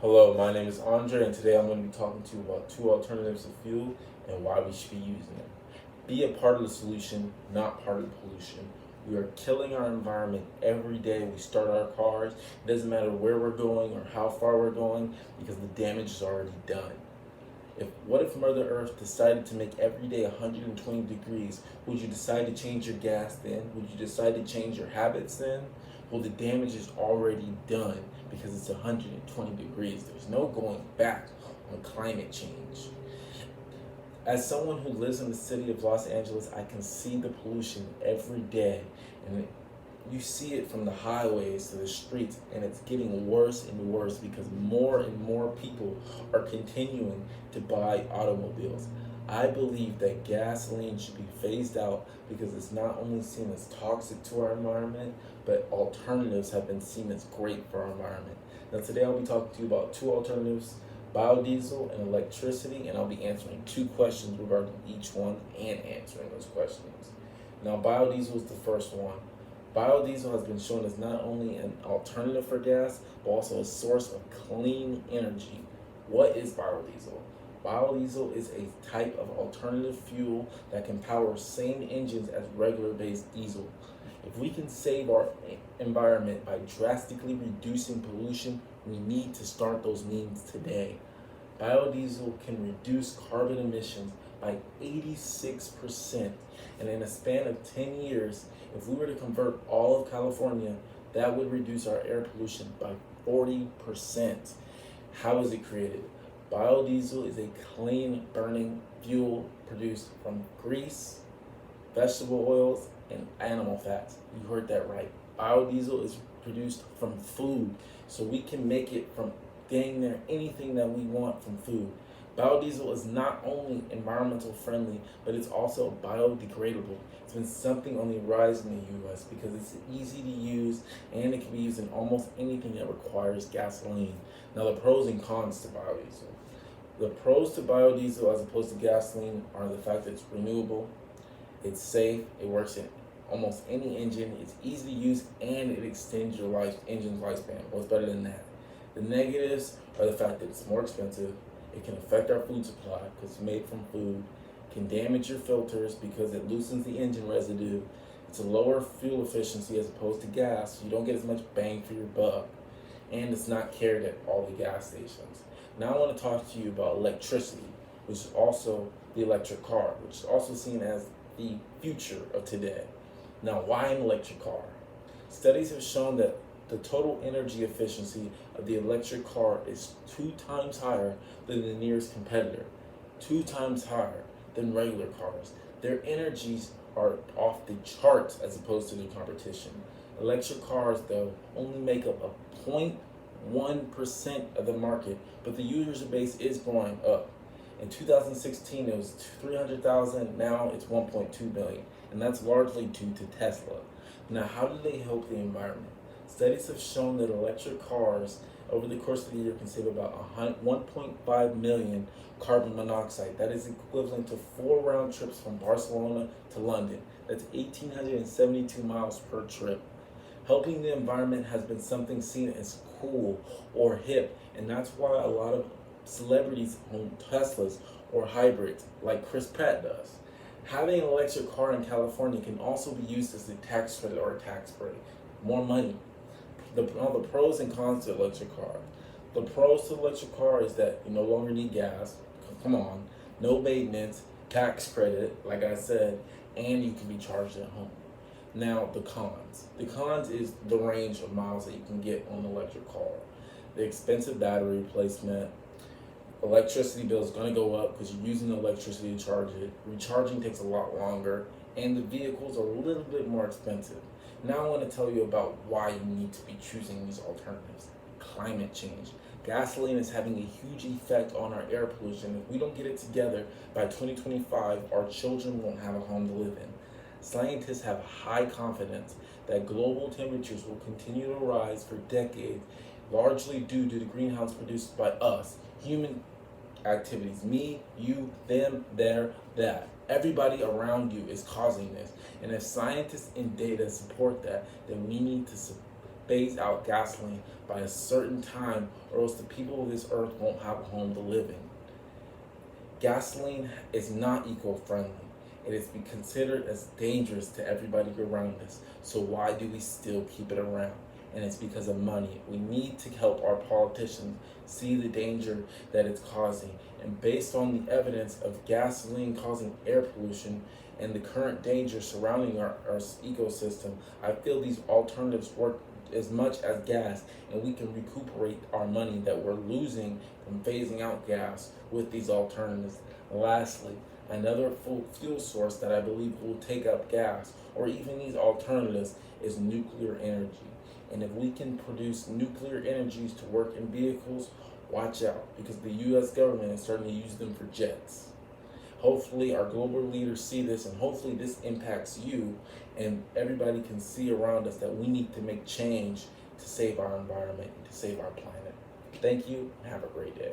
Hello, my name is Andre, and today I'm going to be talking to you about two alternatives to fuel and why we should be using them. Be a part of the solution, not part of the pollution. We are killing our environment every day we start our cars. It doesn't matter where we're going or how far we're going because the damage is already done. What if Mother Earth decided to make every day 120 degrees? Would you decide to change your gas then? Would you decide to change your habits then? Well, the damage is already done because it's 120 degrees. There's no going back on climate change. As someone who lives in the city of Los Angeles, I can see the pollution every day, and you see it from the highways to the streets, and it's getting worse and worse because more and more people are continuing to buy automobiles. I believe that gasoline should be phased out because it's not only seen as toxic to our environment, but alternatives have been seen as great for our environment. Now, today I'll be talking to you about two alternatives: biodiesel and electricity, and I'll be answering two questions regarding each one and answering those questions. Now, biodiesel is the first one. Biodiesel has been shown as not only an alternative for gas, but also a source of clean energy. What is biodiesel? Biodiesel is a type of alternative fuel that can power same engines as regular based diesel. If we can save our environment by drastically reducing pollution, we need to start those means today. Biodiesel can reduce carbon emissions by 86%. And in a span of 10 years, if we were to convert all of California, that would reduce our air pollution by 40%. How is it created? Biodiesel is a clean burning fuel produced from grease, vegetable oils, and animal fats. You heard that right. Biodiesel is produced from food, so we can make it from dang near anything that we want from food. Biodiesel is not only environmental friendly, but it's also biodegradable. It's been something on the rise in the US because it's easy to use and it can be used in almost anything that requires gasoline. Now, the pros and cons to biodiesel. The pros to biodiesel as opposed to gasoline are the fact that it's renewable, it's safe, it works in almost any engine, it's easy to use, and it extends your engine's lifespan. What's better than that? The negatives are the fact that it's more expensive, it can affect our food supply because it's made from food, it can damage your filters because it loosens the engine residue, it's a lower fuel efficiency as opposed to gas, so you don't get as much bang for your buck, and it's not carried at all the gas stations. Now I want to talk to you about electricity, which is also the electric car, which is also seen as the future of today. Now, why an electric car? Studies have shown that the total energy efficiency of the electric car is 2 times higher than the nearest competitor, 2 times higher than regular cars. Their energies are off the charts as opposed to the competition. Electric cars, though, only make up a 0.1% of the market, but the user base is growing up. In 2016, it was 300,000, now it's 1.2 million, and that's largely due to Tesla. Now, how do they help the environment? Studies have shown that electric cars over the course of the year can save about 1.5 million carbon monoxide. That is equivalent to 4 round trips from Barcelona to London. That's 1,872 miles per trip. Helping the environment has been something seen as cool or hip, and that's why a lot of celebrities own Teslas or hybrids like Chris Pratt does. Having an electric car in California can also be used as a tax credit or a tax break. More money. All the pros and cons to electric car. The pros to electric car is that you no longer need gas. Come on. No maintenance, tax credit, like I said, and you can be charged at home. Now, the cons. The cons is the range of miles that you can get on an electric car. The expensive battery replacement. Electricity bill is going to go up because you're using electricity to charge it. Recharging takes a lot longer, and the vehicles are a little bit more expensive. Now I want to tell you about why you need to be choosing these alternatives. Climate change. Gasoline is having a huge effect on our air pollution. If we don't get it together by 2025, our children won't have a home to live in. Scientists have high confidence that global temperatures will continue to rise for decades, largely due to the greenhouse produced by us, human activities. Me, you, them, there, that. Everybody around you is causing this. And if scientists and data support that, then we need to phase out gasoline by a certain time, or else the people of this earth won't have a home to live in. Gasoline is not eco-friendly. It is considered as dangerous to everybody around us. So why do we still keep it around? And it's because of money. We need to help our politicians see the danger that it's causing. And based on the evidence of gasoline causing air pollution and the current danger surrounding our ecosystem, I feel these alternatives work as much as gas, and we can recuperate our money that we're losing from phasing out gas with these alternatives. Lastly, another fuel source that I believe will take up gas or even these alternatives is nuclear energy. And if we can produce nuclear energies to work in vehicles, watch out, because the US government is starting to use them for jets. Hopefully our global leaders see this, and hopefully this impacts you, and everybody can see around us that we need to make change to save our environment and to save our planet. Thank you, and have a great day.